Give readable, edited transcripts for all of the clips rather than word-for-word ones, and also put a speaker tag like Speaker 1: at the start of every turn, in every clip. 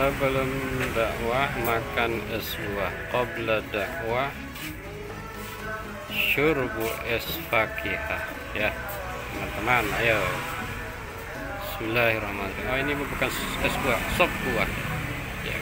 Speaker 1: sebelum dakwah makan es buah, qabla dakwah syurbu es fakihah. Ya teman-teman, ayo bismillahirrahmanirrahim. Oh, ini bukan es buah, sop buah ya.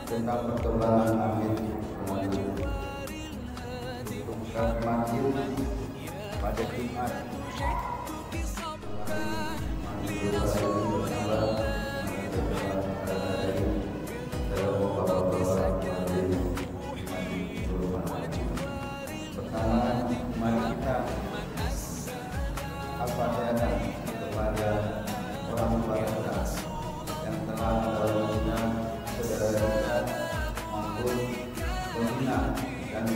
Speaker 2: Tentang perkembangan amin pada Jumat pertama, mari kita al-Fatihah kepada orang tua kita yang telah mendahulunya saudara kita maupun pembina dan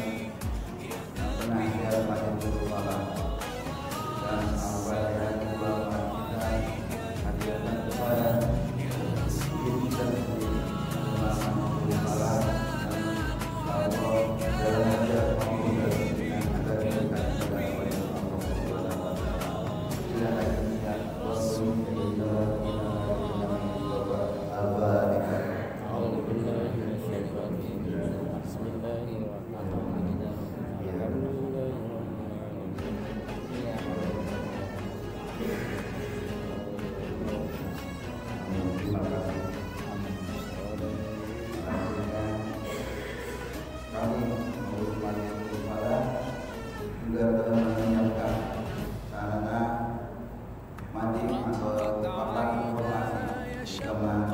Speaker 2: penasihat pada guru malam dan al-Fatihah kedua kita hadiahkan kepada diri kita sendiri selama guru malam dan Allah dalam hajat maupun yang ada di dekat kepada Allah. Silakan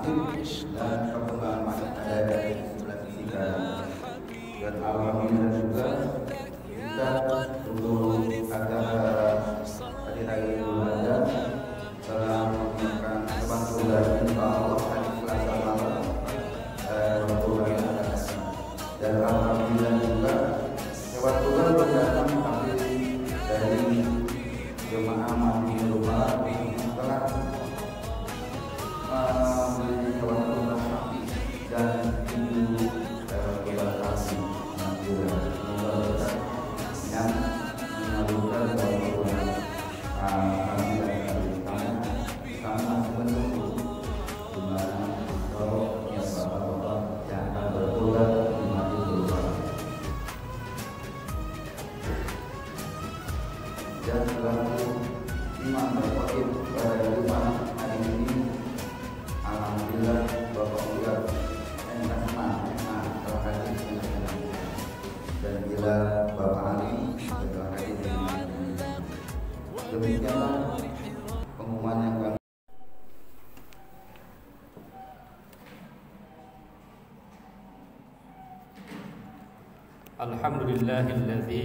Speaker 2: kita dan perkembangan masih ada dari sebelah sisi kanan. Dan alhamdulillah juga kita untuk acara hari raya Idul Adha telah memberikan kebantuan insya Allah hari Selasa malam waktu yang akan datang. Dan alhamdulillah juga hewan Tuhan berdatang dan selaku imam berkhotib pada Jumat hari ini. Alhamdulillah Bapak Ustaz enak telah hadir dengan dan bila Bapak Ali telah hadir dengan demikianlah pengumuman yang kami.
Speaker 1: Alhamdulillahilladzi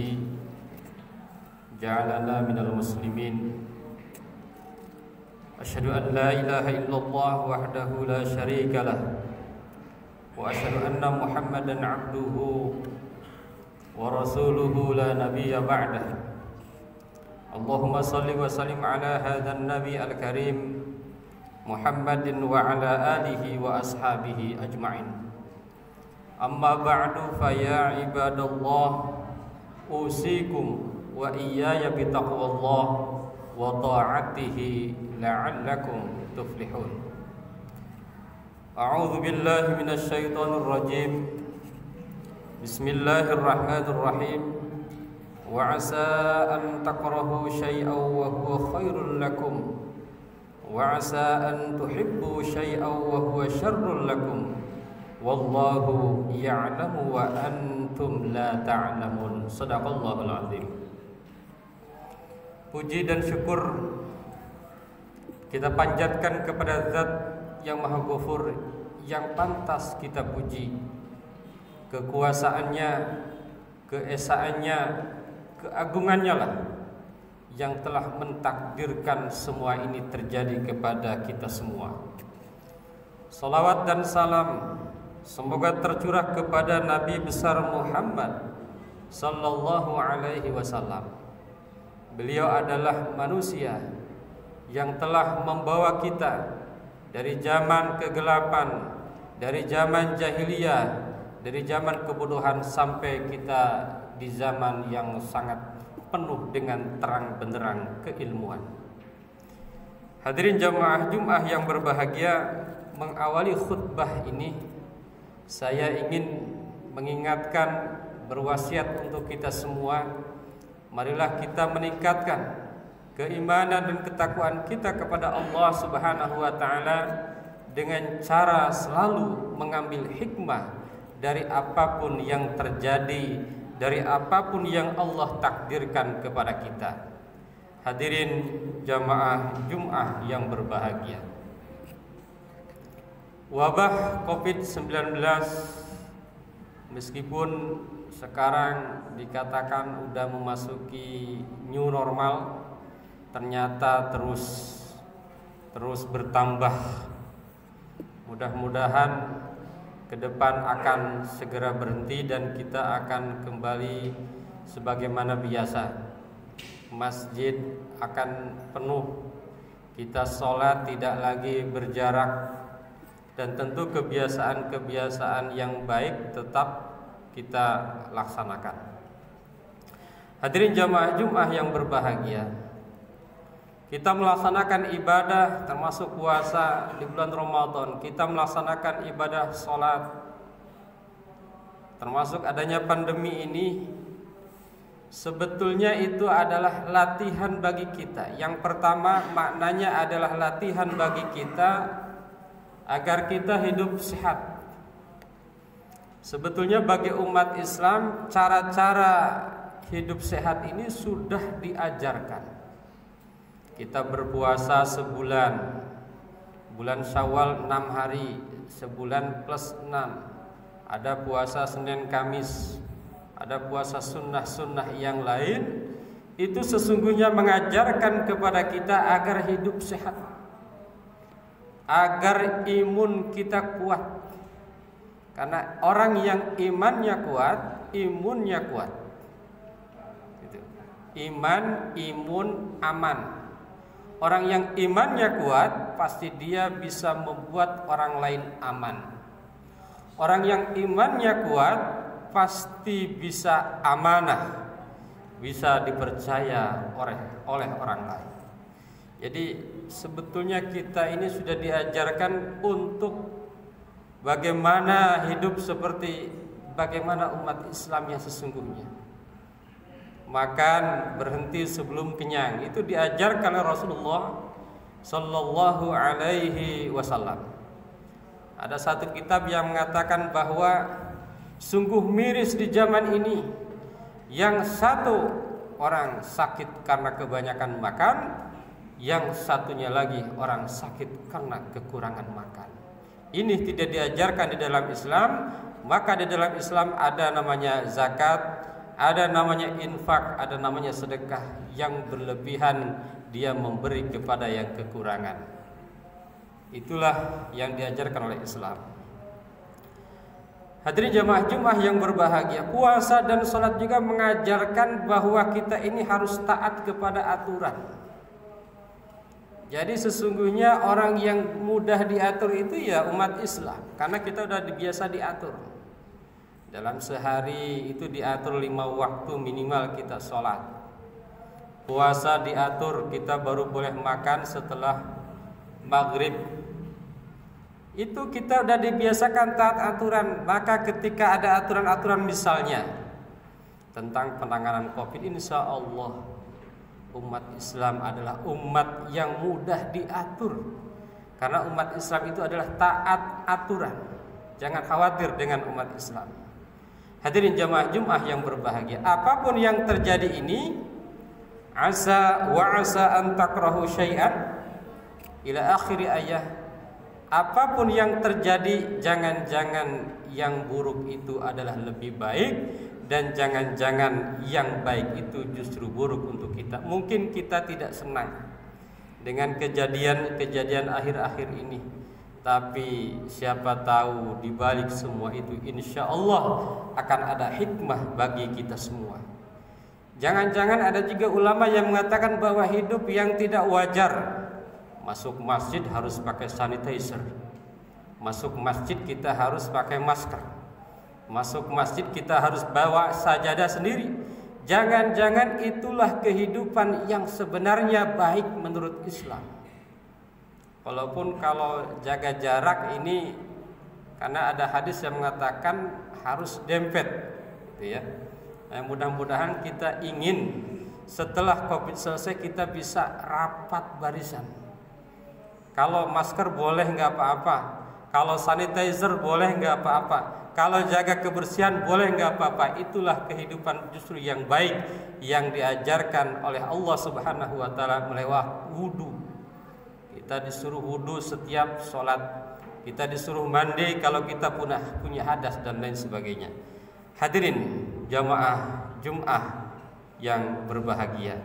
Speaker 1: ja'alana minal muslimin. Asyhadu an la ilaha illallah wahdahu la syarika lah wa asyhadu anna Muhammadan 'abduhu wa rasuluhu la nabiyya ba'dah. Allahumma salli wa sallim ala hadzal nabi al-karim Muhammadin wa ala alihi wa ashabihi ajma'in. Amma ba'du fa ya ibadallah usikum wa iyaya bi taqwallah wa ta'atihi la'allakum tuflihun. A'udzu billahi minasy syaithanir rajim. Bismillahirrahmanirrahim. Wa 'asa an takrahu syai'an wa huwa khairul lakum wa 'asa an tuhibbu syai'an wa huwa syarrul lakum. Wallahu ya'lamu wa antum la ta'lamun. Shadaqallahul azim. Puji dan syukur kita panjatkan kepada Zat yang Maha Ghafur, yang pantas kita puji. Kekuasaannya, keesaannya, keagungannya lah yang telah mentakdirkan semua ini terjadi kepada kita semua. Salawat dan salam semoga tercurah kepada Nabi besar Muhammad sallallahu alaihi wasallam. Beliau adalah manusia yang telah membawa kita dari zaman kegelapan, dari zaman jahiliyah, dari zaman kebodohan sampai kita di zaman yang sangat penuh dengan terang benderang keilmuan. Hadirin jamaah Jumat yang berbahagia, mengawali khutbah ini saya ingin mengingatkan, berwasiat untuk kita semua, marilah kita meningkatkan keimanan dan ketakwaan kita kepada Allah Subhanahu wa taala dengan cara selalu mengambil hikmah dari apapun yang terjadi, dari apapun yang Allah takdirkan kepada kita. Hadirin jamaah Jumat yang berbahagia, wabah COVID-19 meskipun sekarang dikatakan udah memasuki new normal, ternyata terus bertambah. Mudah-mudahan ke depan akan segera berhenti dan kita akan kembali sebagaimana biasa. Masjid akan penuh, kita sholat tidak lagi berjarak, dan tentu kebiasaan-kebiasaan yang baik tetap kita laksanakan. Hadirin jamaah Jumat yang berbahagia, kita melaksanakan ibadah termasuk puasa di bulan Ramadan, kita melaksanakan ibadah sholat, termasuk adanya pandemi ini. Sebetulnya itu adalah latihan bagi kita. Yang pertama, maknanya adalah latihan bagi kita agar kita hidup sehat. Sebetulnya bagi umat Islam, cara-cara hidup sehat ini sudah diajarkan. Kita berpuasa sebulan, bulan Syawal 6 hari, sebulan plus 6. Ada puasa Senin Kamis, ada puasa sunnah-sunnah yang lain. Itu sesungguhnya mengajarkan kepada kita agar hidup sehat, agar imun kita kuat. Karena orang yang imannya kuat, imunnya kuat. Iman, imun, aman. Orang yang imannya kuat, pasti dia bisa membuat orang lain aman. Orang yang imannya kuat, pasti bisa amanah, bisa dipercaya oleh orang lain. Jadi sebetulnya kita ini sudah diajarkan untuk bagaimana hidup seperti bagaimana umat Islam yang sesungguhnya. makan berhenti sebelum kenyang. Itu diajarkan oleh Rasulullah sallallahu alaihi wasallam. Ada satu kitab yang mengatakan bahwa sungguh miris di zaman ini yang satu orang sakit karena kebanyakan makan, yang satunya lagi orang sakit karena kekurangan makan. Ini tidak diajarkan di dalam Islam. Maka di dalam Islam ada namanya zakat, ada namanya infak, ada namanya sedekah. Yang berlebihan dia memberi kepada yang kekurangan. Itulah yang diajarkan oleh Islam. Hadirin jamaah Jumat yang berbahagia, puasa dan sholat juga mengajarkan bahwa kita ini harus taat kepada aturan. Jadi sesungguhnya orang yang mudah diatur itu ya umat Islam, karena kita sudah biasa diatur. Dalam sehari itu diatur 5 waktu minimal kita sholat. Puasa diatur, kita baru boleh makan setelah maghrib. Itu kita sudah dibiasakan taat aturan. Maka ketika ada aturan-aturan misalnya tentang penanganan COVID, insya Allah umat Islam adalah umat yang mudah diatur. Karena umat Islam itu adalah taat aturan. Jangan khawatir dengan umat Islam. Hadirin jamaah Jumat yang berbahagia, apapun yang terjadi ini, asa an takrahu syai'an ila akhir ayat. Apapun yang terjadi, jangan-jangan yang buruk itu adalah lebih baik, dan jangan-jangan yang baik itu justru buruk untuk kita. Mungkin kita tidak senang dengan kejadian akhir-akhir ini, tapi siapa tahu di balik semua itu insya Allah akan ada hikmah bagi kita semua. Jangan-jangan ada juga ulama yang mengatakan bahwa hidup yang tidak wajar, masuk masjid harus pakai sanitizer, masuk masjid kita harus pakai masker, masuk masjid kita harus bawa sajadah sendiri. Jangan-jangan itulah kehidupan yang sebenarnya baik menurut Islam. Walaupun kalau jaga jarak ini, karena ada hadis yang mengatakan harus dempet, gitu ya. Nah, mudah-mudahan kita ingin setelah COVID selesai kita bisa rapat barisan. Kalau masker boleh nggak apa-apa, kalau sanitizer boleh nggak apa-apa, kalau jaga kebersihan boleh nggak apa-apa. Itulah kehidupan justru yang baik yang diajarkan oleh Allah Subhanahu wa taala melewat wudu. Kita disuruh wudu setiap sholat, kita disuruh mandi kalau kita punya hadas dan lain sebagainya. Hadirin jamaah Jumat yang berbahagia.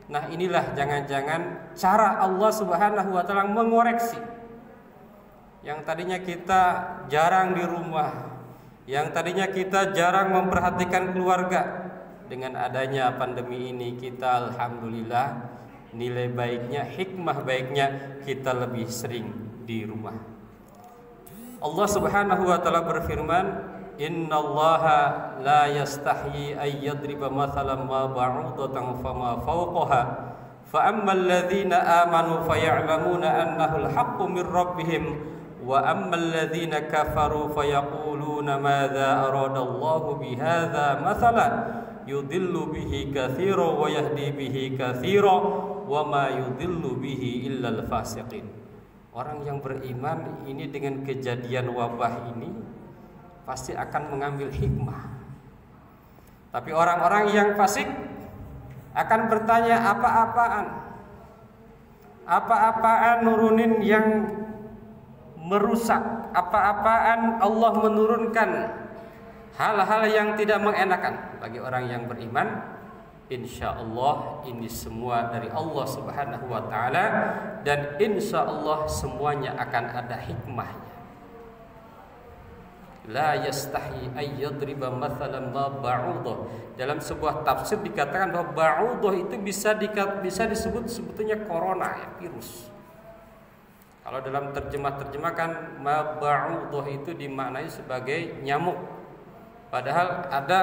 Speaker 1: Nah, inilah jangan-jangan cara Allah Subhanahu wa taala mengoreksi. Yang tadinya kita jarang di rumah, yang tadinya kita jarang memperhatikan keluarga, dengan adanya pandemi ini kita alhamdulillah nilai baiknya, hikmah baiknya kita lebih sering di rumah. Allah Subhanahu wa taala berfirman, innallaha la yastahyi ay yadriba mathalan ma ba'udatan fama fawqaha fa ammal ladzina amanu faya'lamuna annahu al-haqqu min rabbihim wa ammal ladzina kafaru fayaquluna madza aradallahu bihadza mathalan yudillu bihi katsiran wa yahdi bihi katsiran wa ma yudillu bihi illal fasiqin. Orang yang beriman ini dengan kejadian wabah ini pasti akan mengambil hikmah. Tapi orang-orang yang fasik akan bertanya apa-apaan nurunin yang merusak, apa-apaan Allah menurunkan hal-hal yang tidak mengenakan. Bagi orang yang beriman, insya Allah ini semua dari Allah Subhanahu wa ta'ala, dan insya Allah semuanya akan ada hikmahnya. La yastahi ay yadriba mathalan ma ba'udah. Dalam sebuah tafsir dikatakan bahwa ba'udah itu bisa disebut sebetulnya corona, ya, virus. Kalau dalam terjemah kan ma ba'udah itu dimaknai sebagai nyamuk. Padahal ada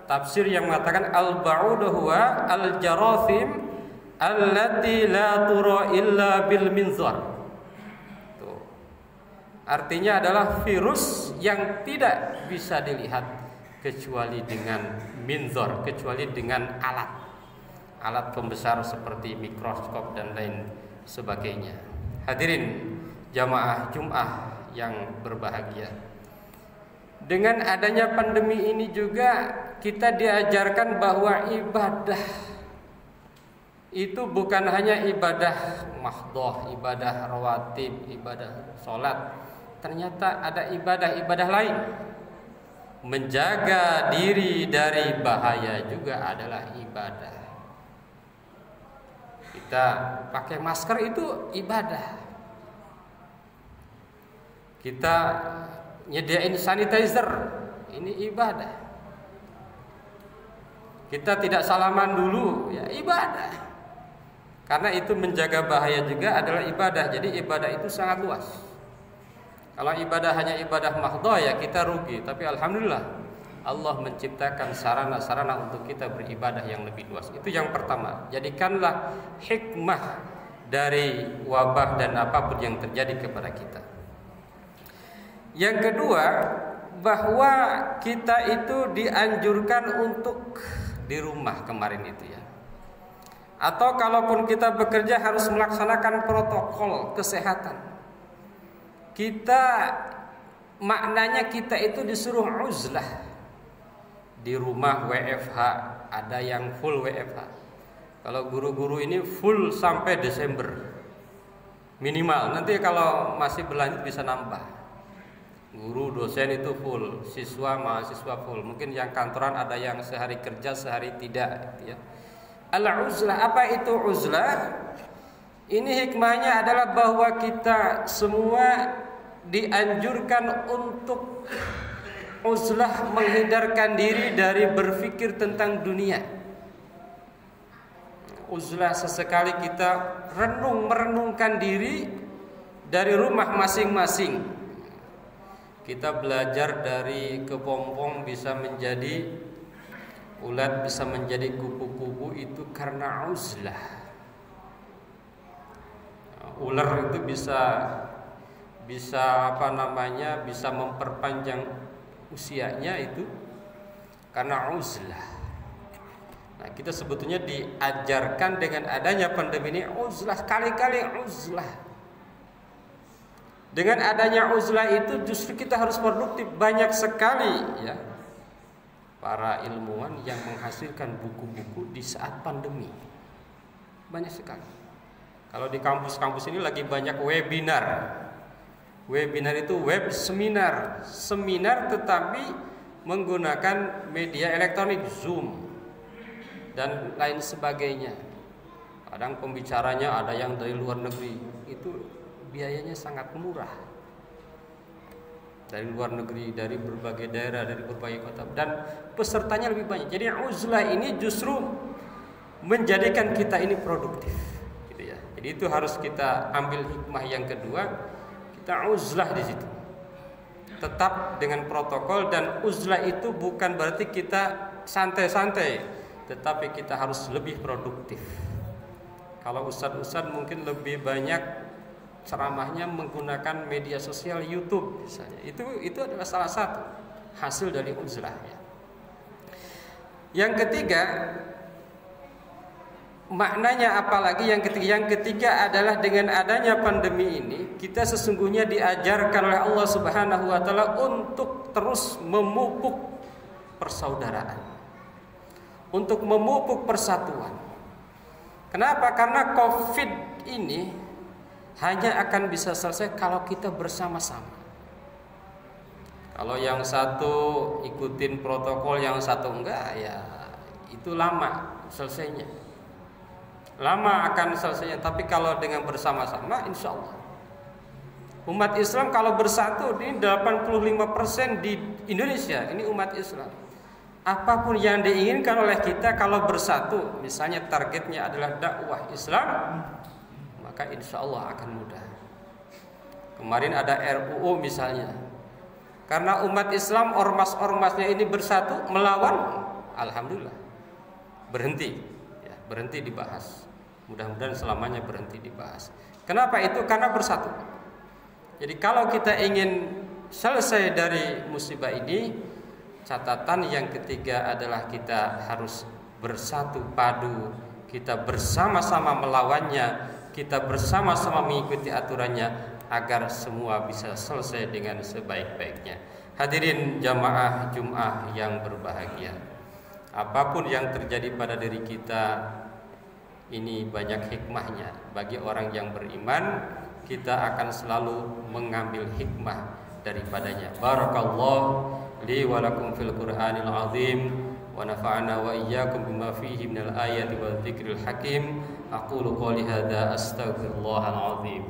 Speaker 1: tafsir yang mengatakan al-ba'udah huwa al-jarathim allati la tura illa bil minzar. Artinya adalah virus yang tidak bisa dilihat, kecuali dengan minzor, kecuali dengan alat pembesar seperti mikroskop dan lain sebagainya. Hadirin jamaah Jum'ah yang berbahagia, dengan adanya pandemi ini juga kita diajarkan bahwa ibadah itu bukan hanya ibadah mahdhah, ibadah rawatib, ibadah sholat. Ternyata ada ibadah-ibadah lain. Menjaga diri dari bahaya juga adalah ibadah. Kita pakai masker itu ibadah. Kita nyediain sanitizer, ini ibadah. Kita tidak salaman dulu, ya ibadah. Karena itu menjaga bahaya juga adalah ibadah. Jadi ibadah itu sangat luas. Kalau ibadah hanya ibadah mahdhah ya kita rugi. Tapi alhamdulillah Allah menciptakan sarana-sarana untuk kita beribadah yang lebih luas. Itu yang pertama. Jadikanlah hikmah dari wabah dan apapun yang terjadi kepada kita. Yang kedua, bahwa kita itu dianjurkan untuk di rumah kemarin itu ya. Atau kalaupun kita bekerja harus melaksanakan protokol kesehatan. Maknanya kita itu disuruh uzlah. Di rumah WFH, ada yang full WFH. Kalau guru-guru ini full sampai Desember minimal. Nanti kalau masih berlanjut bisa nambah. Guru, dosen itu full, siswa, mahasiswa full. Mungkin yang kantoran ada yang sehari kerja, sehari tidak ya. Al-uzlah, apa itu uzlah? Ini hikmahnya adalah bahwa kita semua dianjurkan untuk uzlah, menghindarkan diri dari berpikir tentang dunia. Uzlah, sesekali kita merenungkan diri dari rumah masing-masing. Kita belajar dari kepompong bisa menjadi ulat, bisa menjadi kupu-kupu, itu karena uzlah. Ular itu bisa memperpanjang usianya itu karena uzlah. Nah, kita sebetulnya diajarkan dengan adanya pandemi ini uzlah, kali-kali uzlah. Dengan adanya uzlah itu justru kita harus produktif. Banyak sekali ya para ilmuwan yang menghasilkan buku-buku di saat pandemi. Banyak sekali. Kalau di kampus-kampus ini lagi banyak webinar. Webinar itu web seminar. Seminar tetapi menggunakan media elektronik, Zoom dan lain sebagainya. Kadang pembicaranya ada yang dari luar negeri. Itu biayanya sangat murah. Dari luar negeri, dari berbagai daerah, dari berbagai kota, dan pesertanya lebih banyak. Jadi uzlah ini justru menjadikan kita ini produktif. Jadi itu harus kita ambil hikmah yang kedua, kita uzlah di situ. Tetap dengan protokol, dan uzlah itu bukan berarti kita santai-santai, tetapi kita harus lebih produktif. Kalau ustadz-ustadz mungkin lebih banyak ceramahnya menggunakan media sosial YouTube misalnya. Itu adalah salah satu hasil dari uzlah ya. Yang ketiga, maknanya apalagi yang ketiga adalah dengan adanya pandemi ini kita sesungguhnya diajarkan oleh Allah Subhanahu wa taala untuk terus memupuk persaudaraan, untuk memupuk persatuan. Kenapa? Karena Covid ini hanya akan bisa selesai kalau kita bersama-sama. Kalau yang satu ikutin protokol, yang satu enggak, ya itu lama selesainya. Lama akan selesainya. Tapi kalau dengan bersama-sama, insya Allah umat Islam kalau bersatu, ini 85% di Indonesia ini umat Islam. Apapun yang diinginkan oleh kita kalau bersatu, misalnya targetnya adalah dakwah Islam, maka insya Allah akan mudah. Kemarin ada RUU misalnya, karena umat Islam ormas-ormasnya ini bersatu melawan, alhamdulillah berhenti dibahas. Mudah-mudahan selamanya berhenti dibahas. Kenapa itu? Karena bersatu. Jadi kalau kita ingin selesai dari musibah ini, catatan yang ketiga adalah kita harus bersatu padu, kita bersama-sama melawannya, kita bersama-sama mengikuti aturannya agar semua bisa selesai dengan sebaik-baiknya. Hadirin jamaah Jumat yang berbahagia, apapun yang terjadi pada diri kita ini banyak hikmahnya. Bagi orang yang beriman, kita akan selalu mengambil hikmah daripadanya. Barakallahu li wa lakum fil Qur'anil azim wa nafa'ana wa iyyakum bima fihi minal ayati wa dzikril hakim. Aqulu qouli hadza astaghfirullahal azim.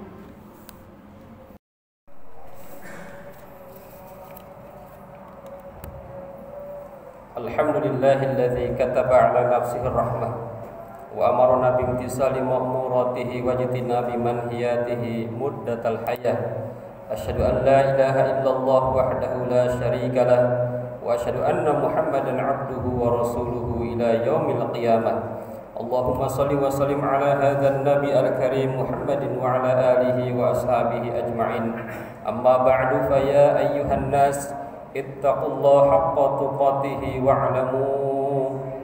Speaker 1: Alhamdulillahilladzi kataba 'ala nafsihi rahmah wa amarna bimtisali ma'muratihi wa jitinabi manhiyatihi muddatal hayah. Asyhadu an la ilaha illallah wahdahu la syarika lah wa asyhadu anna Muhammadan 'abduhu wa rasuluhu ila yaumil qiyamah. Allahumma shalli wa sallim ala hadzal nabi al-karim Muhammadin wa ala alihi wa ashabihi ajma'in. Amma ba'du, fa ya ayyuhan nas ittaqullaha haqqa tuqatih wa'lamu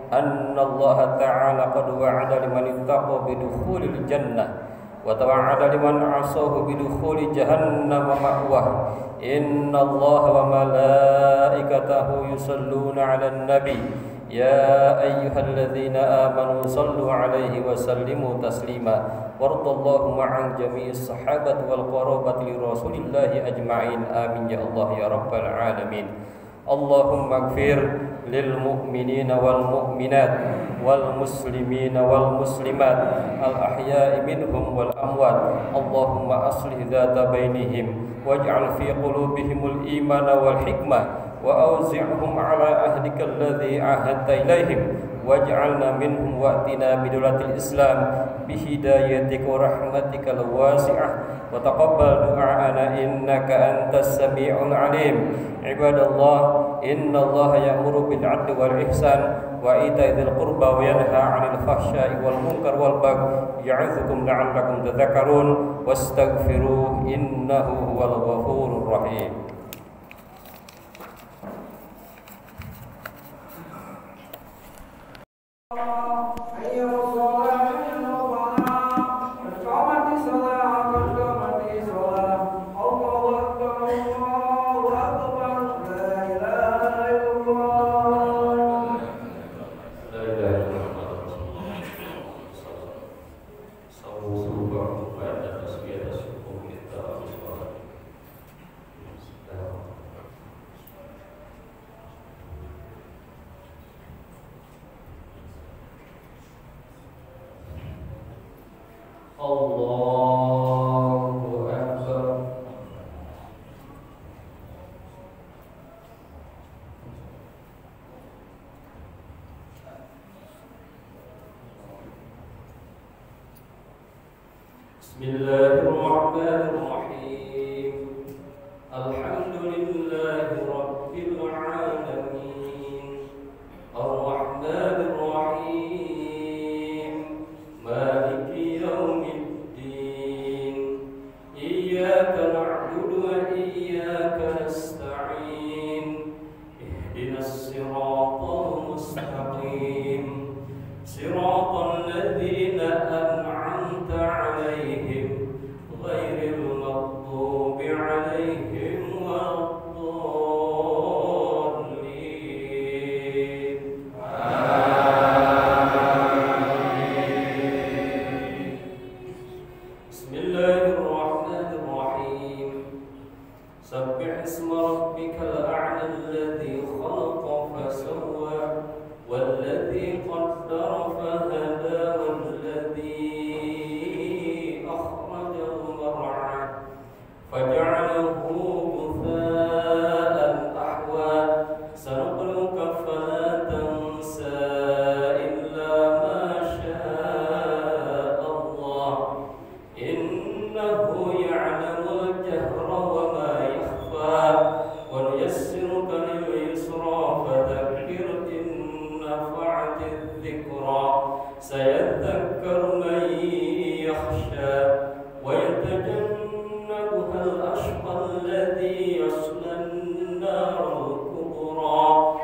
Speaker 1: anna Allah ta'ala qad wa'ada liman ittaqa bidukhulil jannah wa tawa'ada liman 'asahu bidukhuli jahannam ma'wah. Inna Allah wa malaikatahu yusalluna 'alan nabi ya ayyuhalladzina amanu sallu 'alaihi wa sallimu taslima. Wardallahu ma'an jami'is sahabati wal qarabati li rasulillahi ajma'in. Amin ya Allah ya rabbal alamin. Allahumma ighfir lil mu'minina wal mu'minat wal muslimina wal muslimat al ahya'i minhum wal amwat. Allahumma aslih dzata bainihim waj'al fi qulubihimul imana wal hikmah wa awzi'hum ala ahdika alladhi ahadta ilaihim waj'alna minhum wa'tina bidulatil islam bihidayatika wa rahmatika al-wasi'ah wa taqabbal du'a'ana innaka antas sami'ul alim. Ibadallah, innallaha ya'muru bil 'adli wal ihsan wa ita'i dzil qurba wa yanha 'anil fahsya'i wal munkar wal baghi ya'idzukum la'allakum tadhakkarun wastaghfiruhu innahu huwal ghafurur rahim. Allahu Akbar. Bismillahirrahmanirrahim. Alhamdulillahi rabbil alamin. Ar-Rahmanir Rahim. Maliki yaumiddin. Iyyaka na'budu wa iyyaka nasta'in. Ihdinas siratal mustaqim. Siratal ladzina an'amta 'alaihim ghairil maghdubi 'alaihim waladdallin. Bismillahirrahmanirrahim. Sabbih isma rabbikal a'la alladzi khalaqa fasawwa walladzi qaddara fahada walladzi akhrajal mar'a faj'alahu ghutha'an ahwa. Sanuqri'uka fala tansa illa ma syaa Allah innahu ya'lamul jahra wa ma yakhfa wa nuyassiruka lil yusra fadhakkir in nafa'atidh dhikra sayadhakkaru man yakhsha wa yatajannabuha al-ashqa alladhi yasla an-nar al-kubra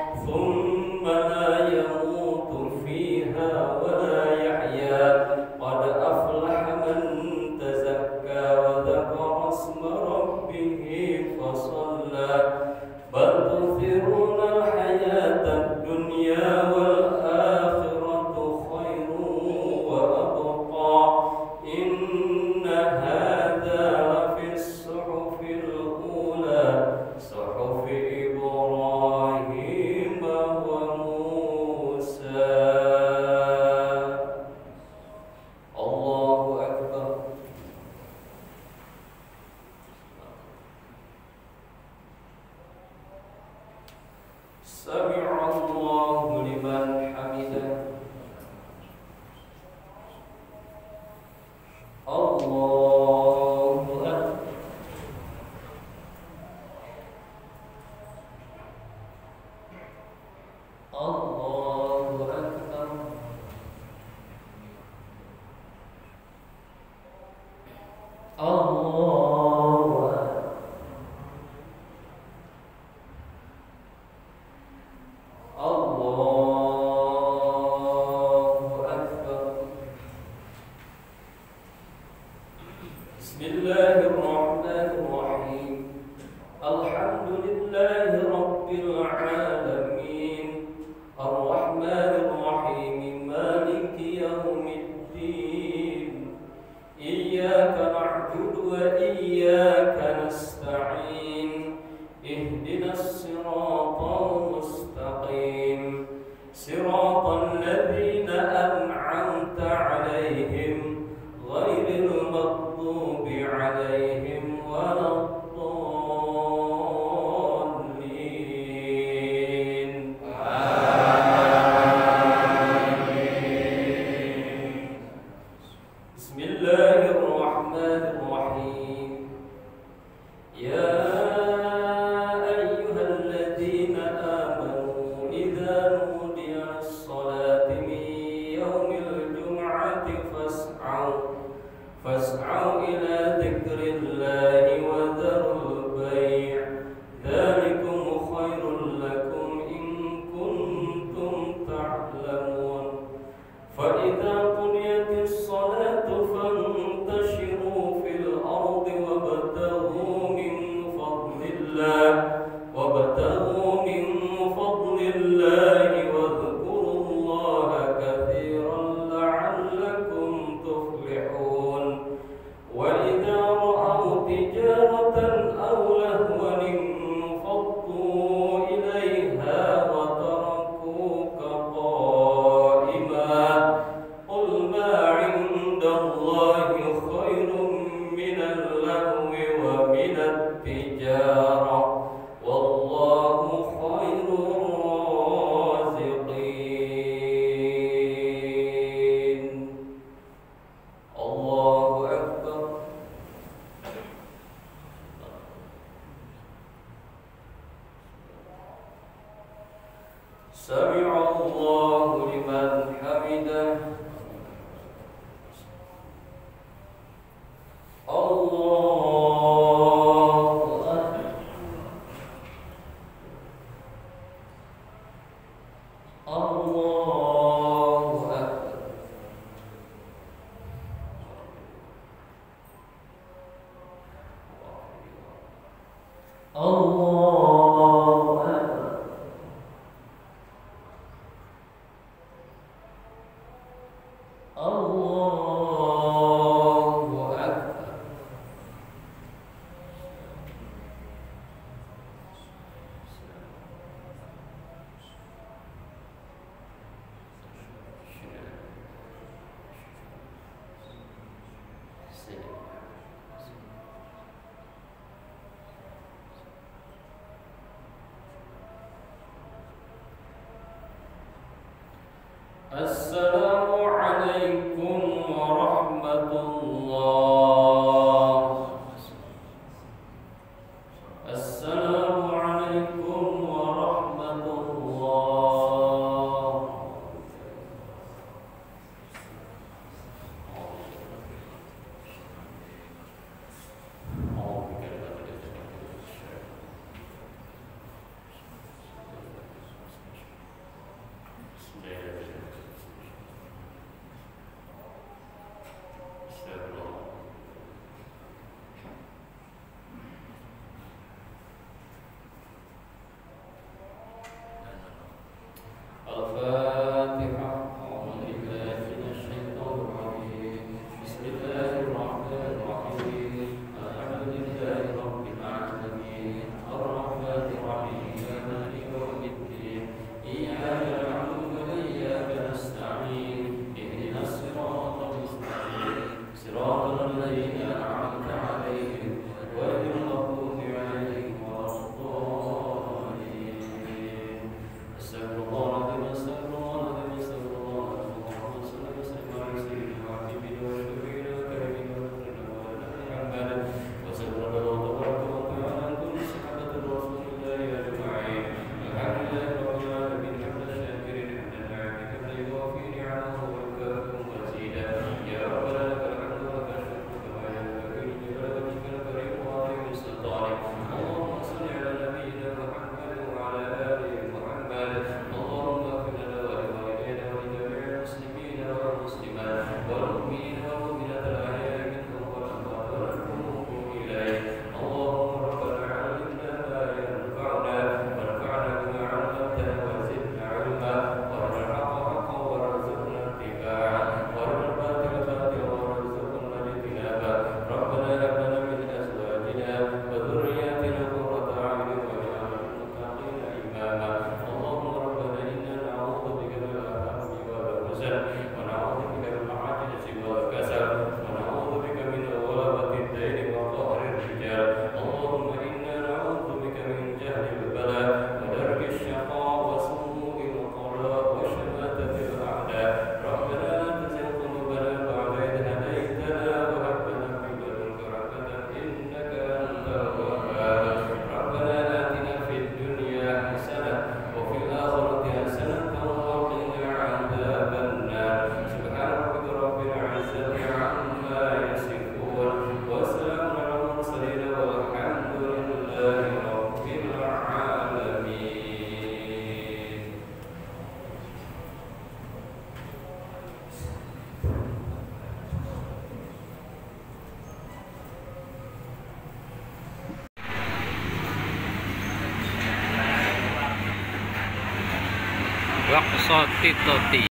Speaker 1: فإذا قضيت الصلاة فانتشروا في الأرض وابتغوا من فضل الله واذكروا الله كثيرا لعلكم تفلحون وإذا رأوا تجارة أو لهوا انفضوا إليها وتركوك قائما قل ما عند الله خير من اللهو ومن التجارة والله خير الرازقين. الله أكبر. سمع الله لمن حمده. الله أكبر. الله أكبر. الله أكبر. الله أكبر. السلام عليكم ورحمة الله. السلام عليكم ورحمة الله. Bakso Titoti.